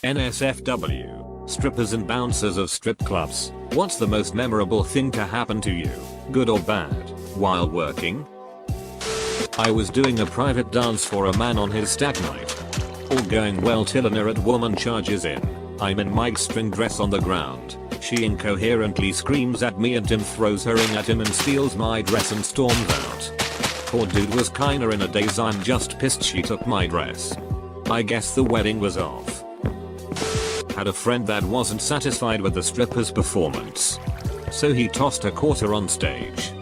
NSFW. Strippers and bouncers of strip clubs. What's the most memorable thing to happen to you, good or bad, while working? I was doing a private dance for a man on his stag night. All going well till an irate woman charges in. I'm in my string dress on the ground. She incoherently screams at me and Tim throws her ring at him and steals my dress and storms out. Poor dude was kinda in a daze. I'm just pissed she took my dress. I guess the wedding was off. Had a friend that wasn't satisfied with the stripper's performance. So he tossed a quarter on stage.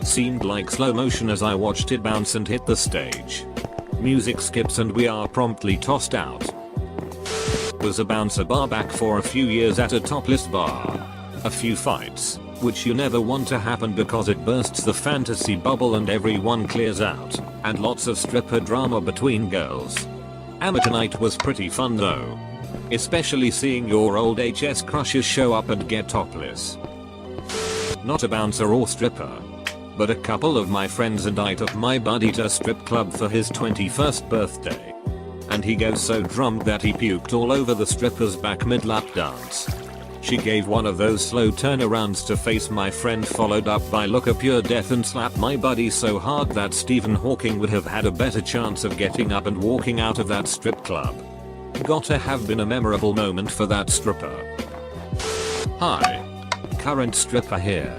Seemed like slow motion as I watched it bounce and hit the stage. Music skips and we are promptly tossed out. Was a bouncer bar back for a few years at a topless bar. A few fights, which you never want to happen because it bursts the fantasy bubble and everyone clears out, and lots of stripper drama between girls. Amateur night was pretty fun though. Especially seeing your old HS crushes show up and get topless. Not a bouncer or stripper, but a couple of my friends and I took my buddy to a strip club for his 21st birthday. And he goes so drunk that he puked all over the stripper's back mid-lap dance. She gave one of those slow turnarounds to face my friend followed up by look of pure death and slapped my buddy so hard that Stephen Hawking would have had a better chance of getting up and walking out of that strip club. Gotta have been a memorable moment for that stripper. Hi. Current stripper here.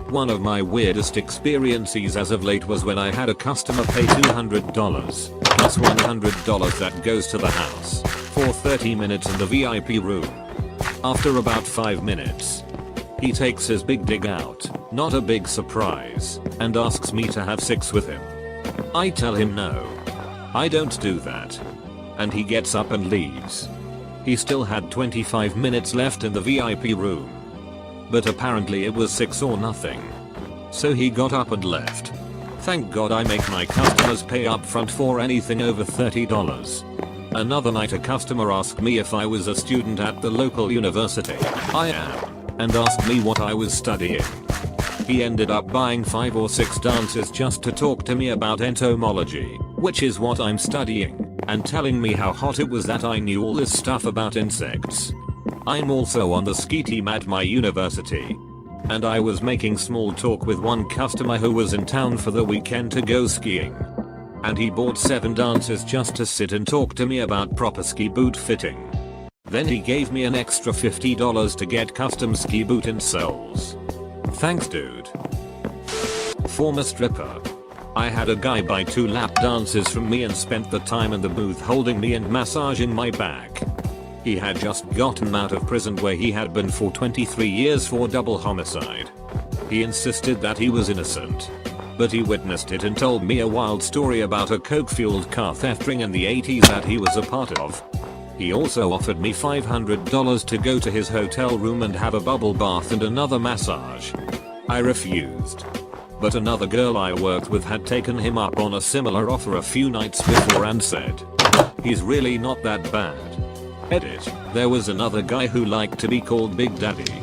One of my weirdest experiences as of late was when I had a customer pay $200 plus $100 that goes to the house for 30 minutes in the VIP room. After about 5 minutes, he takes his big dig out, not a big surprise, and asks me to have sex with him. I tell him no. I don't do that. And he gets up and leaves. He still had 25 minutes left in the VIP room. But apparently it was 6 or nothing. So he got up and left. Thank God I make my customers pay up front for anything over $30. Another night a customer asked me if I was a student at the local university. I am. And asked me what I was studying. He ended up buying 5 or 6 dances just to talk to me about entomology, which is what I'm studying, and telling me how hot it was that I knew all this stuff about insects. I'm also on the ski team at my university. And I was making small talk with one customer who was in town for the weekend to go skiing. And he bought 7 dances just to sit and talk to me about proper ski boot fitting. Then he gave me an extra $50 to get custom ski boot insoles. Thanks dude. Former stripper. I had a guy buy 2 lap dances from me and spent the time in the booth holding me and massaging my back. He had just gotten out of prison where he had been for 23 years for double homicide. He insisted that he was innocent. But he witnessed it and told me a wild story about a coke-fueled car theft ring in the 80s that he was a part of. He also offered me $500 to go to his hotel room and have a bubble bath and another massage. I refused. But another girl I worked with had taken him up on a similar offer a few nights before and said, "He's really not that bad." Edit. There was another guy who liked to be called Big Daddy.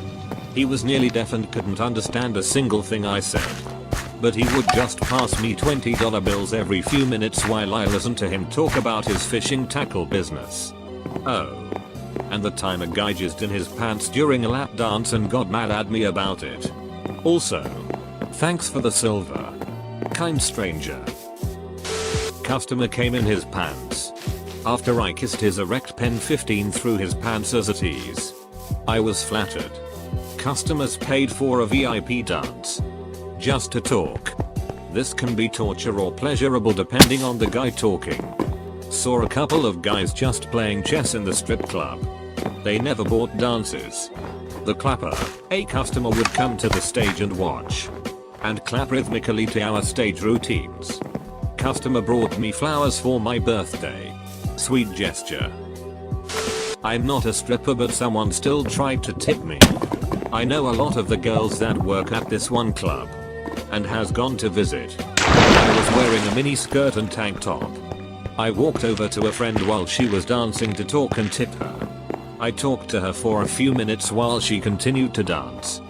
He was nearly deaf and couldn't understand a single thing I said. But he would just pass me $20 bills every few minutes while I listened to him talk about his fishing tackle business. Oh. And the time a guy jizzed in his pants during a lap dance and got mad at me about it. Also, thanks for the silver. Kind stranger. Customer came in his pants. After I kissed his erect pen 15 through his pants as a tease. I was flattered. Customers paid for a VIP dance. Just to talk. This can be torture or pleasurable depending on the guy talking. Saw a couple of guys just playing chess in the strip club. They never bought dances. The clapper, a customer would come to the stage and watch. And clap rhythmically to our stage routines. Customer brought me flowers for my birthday. Sweet gesture. I'm not a stripper but someone still tried to tip me. I know a lot of the girls that work at this one club. And has gone to visit. I was wearing a mini skirt and tank top. I walked over to a friend while she was dancing to talk and tip her. I talked to her for a few minutes while she continued to dance.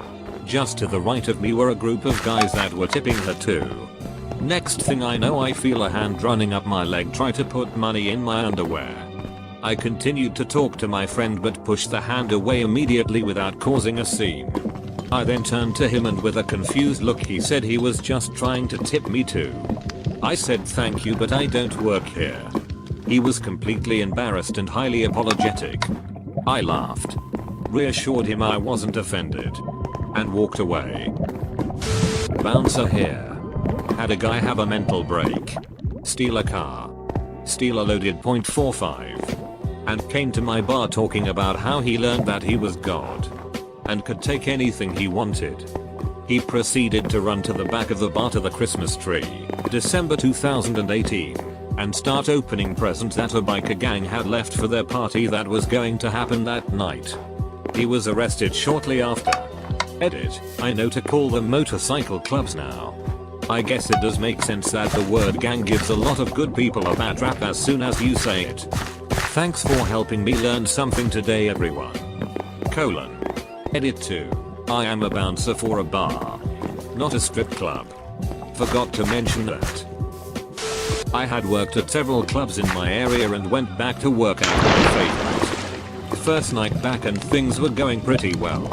Just to the right of me were a group of guys that were tipping her too. Next thing I know I feel a hand running up my leg try to put money in my underwear. I continued to talk to my friend but pushed the hand away immediately without causing a scene. I then turned to him and with a confused look he said he was just trying to tip me too. I said thank you but I don't work here. He was completely embarrassed and highly apologetic. I laughed, reassured him I wasn't offended, and walked away. Bouncer here. Had a guy have a mental break, steal a car, steal a loaded .45, and came to my bar talking about how he learned that he was God and could take anything he wanted. He proceeded to run to the back of the bar to the Christmas tree, December 2018, and start opening presents that a biker gang had left for their party that was going to happen that night. He was arrested shortly after. Edit, I know to call them motorcycle clubs now. I guess it does make sense that the word gang gives a lot of good people a bad rap as soon as you say it. Thanks for helping me learn something today everyone. Edit 2. I am a bouncer for a bar, not a strip club. Forgot to mention that. I had worked at several clubs in my area and went back to work at my favorite. First night back and things were going pretty well.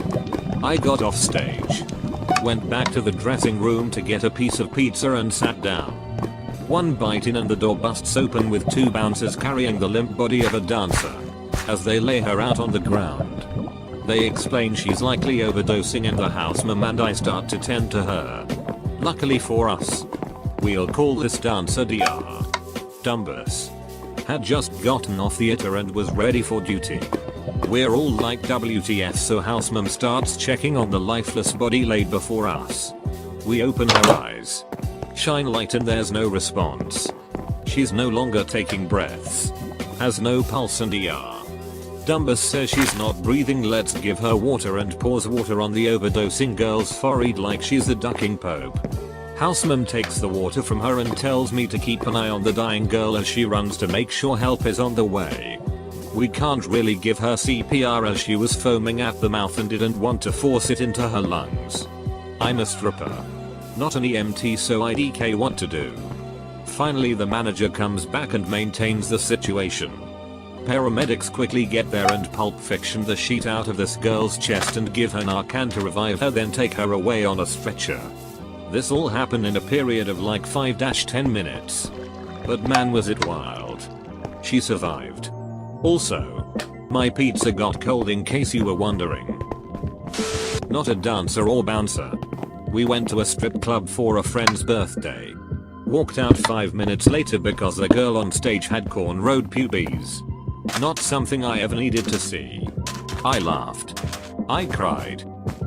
I got off stage, went back to the dressing room to get a piece of pizza and sat down. One bite in and the door busts open with two bouncers carrying the limp body of a dancer as they lay her out on the ground. They explain she's likely overdosing in the house ma'am and I start to tend to her. Luckily for us, we'll call this dancer Dr. Dumbus had just gotten off theater and was ready for duty. We're all like WTF so housemam starts checking on the lifeless body laid before us. We open her eyes, shine light and there's no response. She's no longer taking breaths, has no pulse and Dumbus says she's not breathing, let's give her water and pours water on the overdosing girl's forehead like she's the ducking pope. Housemam takes the water from her and tells me to keep an eye on the dying girl as she runs to make sure help is on the way. We can't really give her CPR as she was foaming at the mouth and didn't want to force it into her lungs. I'm a stripper, not an EMT, so I DK what to do. Finally the manager comes back and maintains the situation. Paramedics quickly get there and Pulp Fiction the sheet out of this girl's chest and give her Narcan to revive her, then take her away on a stretcher. This all happened in a period of like 5-10 minutes. But man was it wild. She survived. Also, my pizza got cold in case you were wondering. Not a dancer or bouncer. We went to a strip club for a friend's birthday. Walked out 5 minutes later because the girl on stage had cornrowed pubes. Not something I ever needed to see. I laughed. I cried.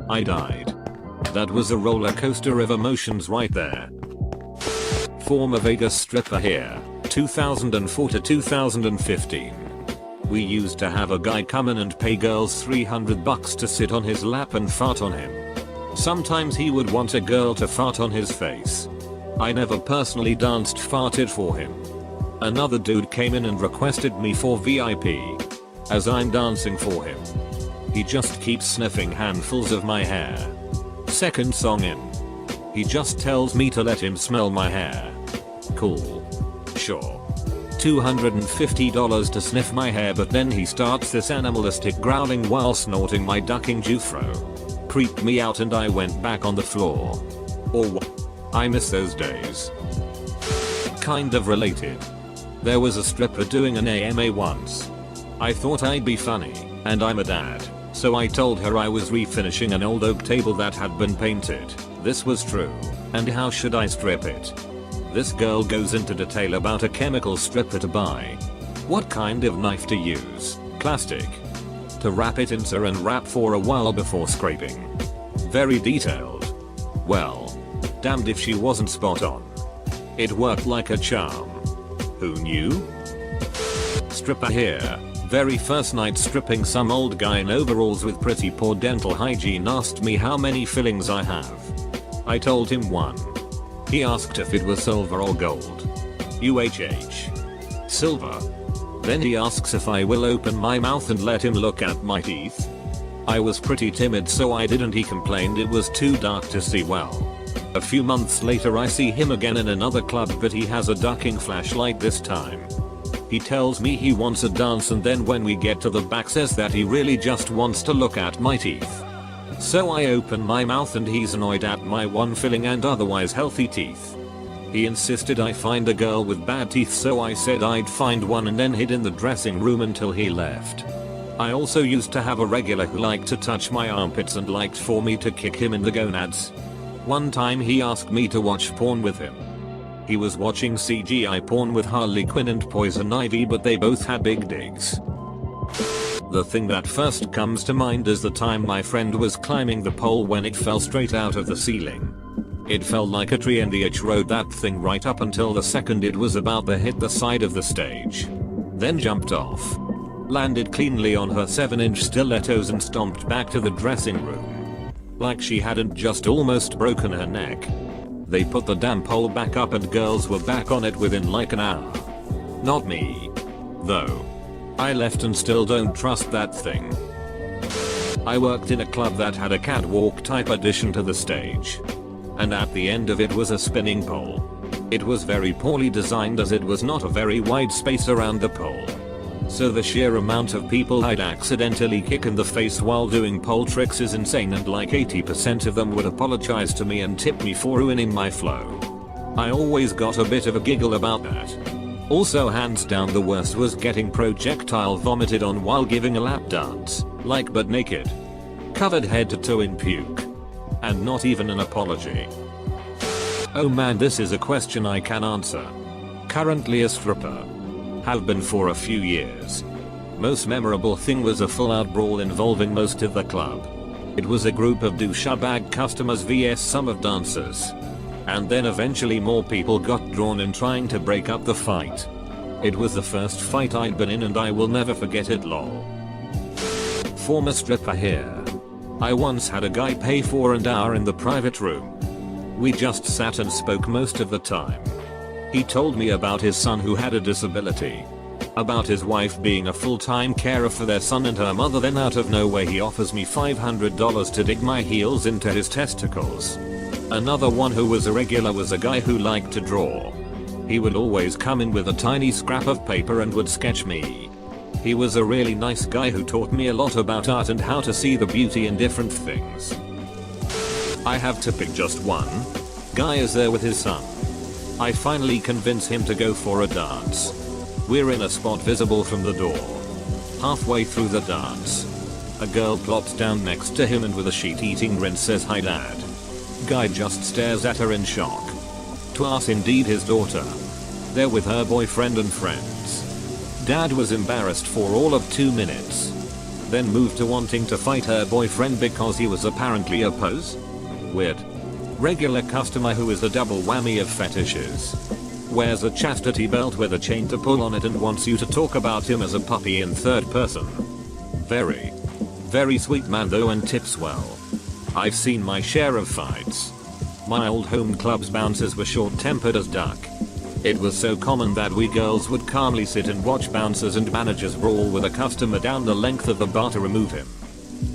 I died. That was a roller coaster of emotions right there. Former Vegas stripper here, 2004 to 2015. We used to have a guy come in and pay girls $300 to sit on his lap and fart on him. Sometimes he would want a girl to fart on his face. I never personally danced farted for him. Another dude came in and requested me for VIP. As I'm dancing for him, he just keeps sniffing handfuls of my hair. Second song in, he just tells me to let him smell my hair. Cool. Sure. $250 to sniff my hair, but then he starts this animalistic growling while snorting my ducking jufro. Creeped me out and I went back on the floor. Or what? I miss those days. Kind of related. There was a stripper doing an AMA once. I thought I'd be funny, and I'm a dad, so I told her I was refinishing an old oak table that had been painted. This was true. And how should I strip it? This girl goes into detail about a chemical stripper to buy. What kind of knife to use, plastic, to wrap it in and wrap for a while before scraping. Very detailed. Well, damned if she wasn't spot on. It worked like a charm. Who knew? Stripper here. Very first night stripping, some old guy in overalls with pretty poor dental hygiene asked me how many fillings I have. I told him 1. He asked if it was silver or gold. Silver. Then he asks if I will open my mouth and let him look at my teeth. I was pretty timid so I didn't. He complained it was too dark to see well. A few months later I see him again in another club, but he has a ducking flashlight this time. He tells me he wants a dance and then when we get to the back says that he really just wants to look at my teeth. So I open my mouth and he's annoyed at my one filling and otherwise healthy teeth. He insisted I find a girl with bad teeth, so I said I'd find one and then hid in the dressing room until he left. I also used to have a regular who liked to touch my armpits and liked for me to kick him in the gonads. One time he asked me to watch porn with him. He was watching CGI porn with Harley Quinn and Poison Ivy, but they both had big dicks. The thing that first comes to mind is the time my friend was climbing the pole when it fell straight out of the ceiling. It fell like a tree and the H rode that thing right up until the second it was about to hit the side of the stage. Then jumped off. Landed cleanly on her 7-inch stilettos and stomped back to the dressing room. Like she hadn't just almost broken her neck. They put the damn pole back up and girls were back on it within like an hour. Not me. Though. I left and still don't trust that thing. I worked in a club that had a catwalk type addition to the stage. And at the end of it was a spinning pole. It was very poorly designed as it was not a very wide space around the pole. So the sheer amount of people I'd accidentally kick in the face while doing pole tricks is insane, and like 80% of them would apologize to me and tip me for ruining my flow. I always got a bit of a giggle about that. Also hands down the worst was getting projectile vomited on while giving a lap dance, like butt naked. Covered head to toe in puke. And not even an apology. Oh man, this is a question I can answer. Currently a stripper. Have been for a few years. Most memorable thing was a full out brawl involving most of the club. It was a group of douchebag customers vs some of dancers. And then eventually more people got drawn in trying to break up the fight. It was the first fight I'd been in and I will never forget it, lol. Former stripper here. I once had a guy pay for an hour in the private room. We just sat and spoke most of the time. He told me about his son who had a disability. About his wife being a full-time carer for their son and her mother. Then out of nowhere he offers me $500 to dig my heels into his testicles. Another one who was a regular was a guy who liked to draw. He would always come in with a tiny scrap of paper and would sketch me. He was a really nice guy who taught me a lot about art and how to see the beauty in different things. I have to pick just one. Guy is there with his son. I finally convince him to go for a dance. We're in a spot visible from the door. Halfway through the dance, a girl plops down next to him and with a sheet-eating grin says, "Hi dad." Guy just stares at her in shock. Twas indeed his daughter. There with her boyfriend and friends. Dad was embarrassed for all of 2 minutes. Then moved to wanting to fight her boyfriend because he was apparently a pose? Weird. Regular customer who is a double whammy of fetishes. Wears a chastity belt with a chain to pull on it and wants you to talk about him as a puppy in third person. Very sweet man though, and tips well. I've seen my share of fights. My old home club's bouncers were short-tempered as duck. It was so common that we girls would calmly sit and watch bouncers and managers brawl with a customer down the length of the bar to remove him.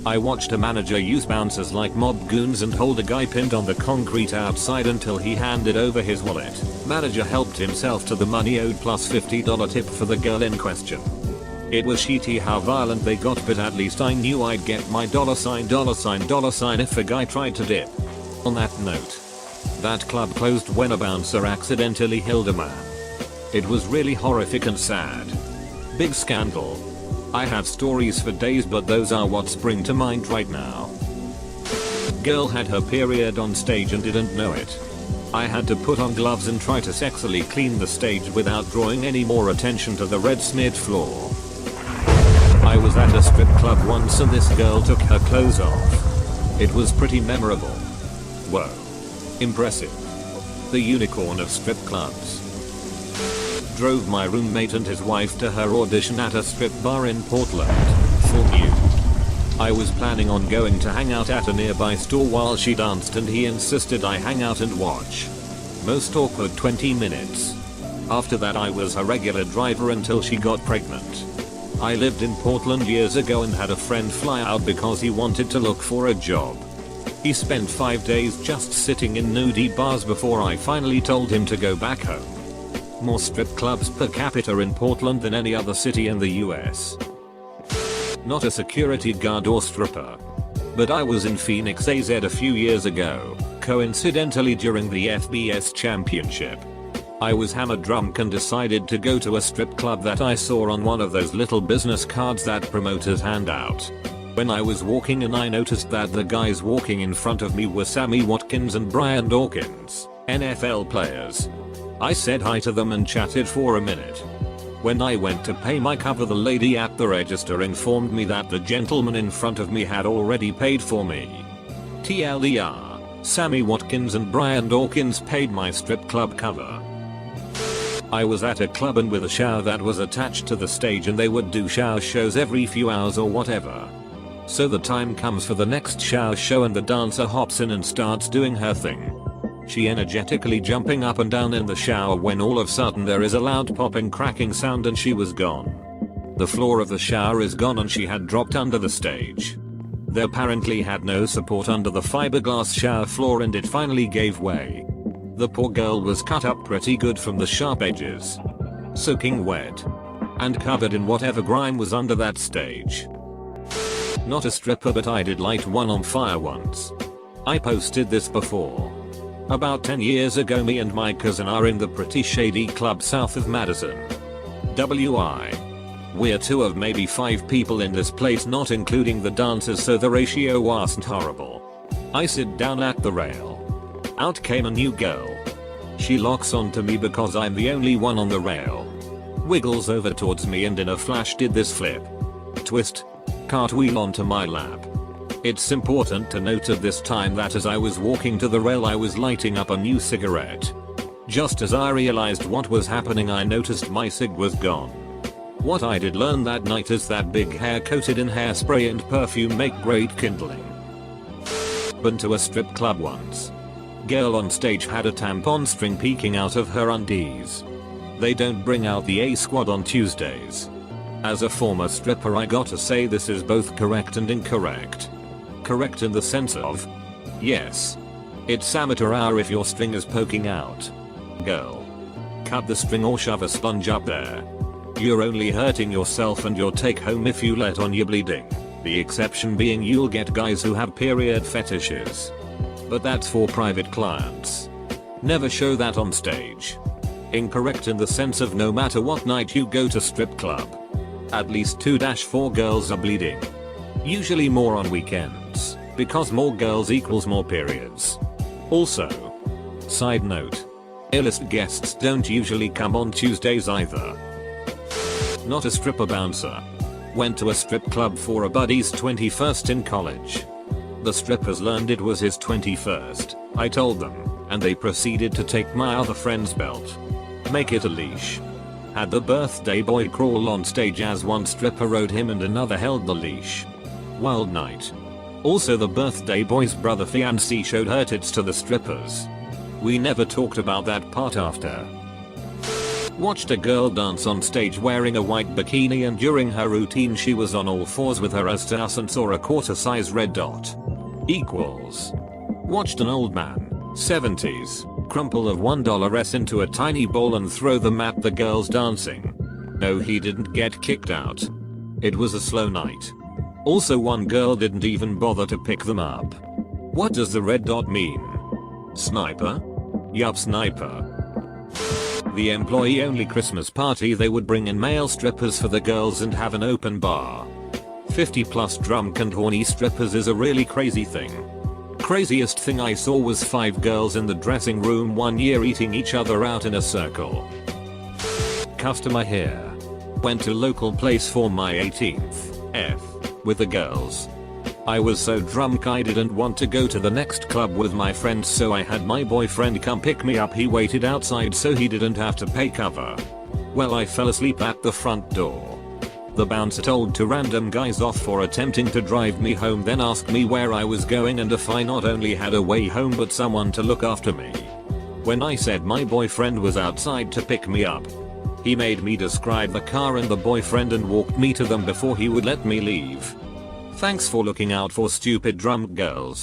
I watched a manager use bouncers like mob goons and hold a guy pinned on the concrete outside until he handed over his wallet. Manager helped himself to the money owed plus $50 tip for the girl in question. It was shitty how violent they got, but at least I knew I'd get my $sign if a guy tried to dip. On that note, that club closed when a bouncer accidentally killed a man. It was really horrific and sad. Big scandal. I have stories for days, but those are what spring to mind right now. Girl had her period on stage and didn't know it. I had to put on gloves and try to sexily clean the stage without drawing any more attention to the red smeared floor. I was at a strip club once and this girl took her clothes off. It was pretty memorable. Whoa. Impressive. The unicorn of strip clubs. Drove my roommate and his wife to her audition at a strip bar in Portland. Full nude. I was planning on going to hang out at a nearby store while she danced and he insisted I hang out and watch. Most awkward 20 minutes. After that I was a regular driver until she got pregnant. I lived in Portland years ago and had a friend fly out because he wanted to look for a job. He spent 5 days just sitting in nudie bars before I finally told him to go back home. More strip clubs per capita in Portland than any other city in the US. Not a security guard or stripper. But I was in Phoenix, AZ a few years ago, coincidentally during the FBS championship. I was hammered drunk and decided to go to a strip club that I saw on one of those little business cards that promoters hand out. When I was walking in, I noticed that the guys walking in front of me were Sammy Watkins and Brian Dawkins, NFL players. I said hi to them and chatted for a minute. When I went to pay my cover, the lady at the register informed me that the gentleman in front of me had already paid for me. TLDR, Sammy Watkins and Brian Dawkins paid my strip club cover. I was at a club and with a shower that was attached to the stage, and they would do shower shows every few hours or whatever. So the time comes for the next shower show and the dancer hops in and starts doing her thing. She energetically jumping up and down in the shower when all of a sudden there is a loud popping cracking sound and she was gone. The floor of the shower is gone and she had dropped under the stage. They apparently had no support under the fiberglass shower floor and it finally gave way. The poor girl was cut up pretty good from the sharp edges, soaking wet, and covered in whatever grime was under that stage. Not a stripper, but I did light one on fire once. I posted this before. About 10 years ago, me and my cousin are in the pretty shady club south of Madison, WI. We're 2 of maybe 5 people in this place, not including the dancers, so the ratio wasn't horrible. I sit down at the rail. Out came a new girl. She locks onto me because I'm the only one on the rail. Wiggles over towards me and in a flash did this flip, twist, cartwheel onto my lap. It's important to note at this time that as I was walking to the rail, I was lighting up a new cigarette. Just as I realized what was happening, I noticed my cig was gone. What I did learn that night is that big hair coated in hairspray and perfume make great kindling. Been to a strip club once. Girl on stage had a tampon string peeking out of her undies. They don't bring out the A squad on Tuesdays. As a former stripper, I gotta say this is both correct and incorrect. Correct in the sense of, yes, it's amateur hour if your string is poking out. Girl, cut the string or shove a sponge up there. You're only hurting yourself and your take home if you let on your bleeding. The exception being you'll get guys who have period fetishes. But that's for private clients. Never show that on stage. Incorrect in the sense of no matter what night you go to strip club, at least 2-4 girls are bleeding. Usually more on weekends, because more girls equals more periods. Also, side note, A-list guests don't usually come on Tuesdays either. Not a stripper bouncer. Went to a strip club for a buddy's 21st in college. The strippers learned it was his 21st, I told them, and they proceeded to take my other friend's belt, make it a leash. Had the birthday boy crawl on stage as one stripper rode him and another held the leash. Wild night. Also, the birthday boy's brother fiancé showed her tits to the strippers. We never talked about that part after. Watched a girl dance on stage wearing a white bikini, and during her routine she was on all fours with her ass to us and saw a quarter-size red dot. Equals. Watched an old man, 70s, crumple of $1 into a tiny bowl and throw them at the girls dancing. No, he didn't get kicked out. It was a slow night. Also, one girl didn't even bother to pick them up. What does the red dot mean? Sniper? Yup, sniper. The employee only Christmas party, they would bring in male strippers for the girls and have an open bar. 50+ drunk and horny strippers is a really crazy thing. Craziest thing I saw was 5 girls in the dressing room one year eating each other out in a circle. Customer here. Went to local place for my 18th F with the girls. I was so drunk I didn't want to go to the next club with my friends, so I had my boyfriend come pick me up. He waited outside so he didn't have to pay cover. Well, I fell asleep at the front door. The bouncer told 2 random guys off for attempting to drive me home, then asked me where I was going and if I not only had a way home but someone to look after me. When I said my boyfriend was outside to pick me up, he made me describe the car and the boyfriend and walked me to them before he would let me leave. Thanks for looking out for stupid drunk girls.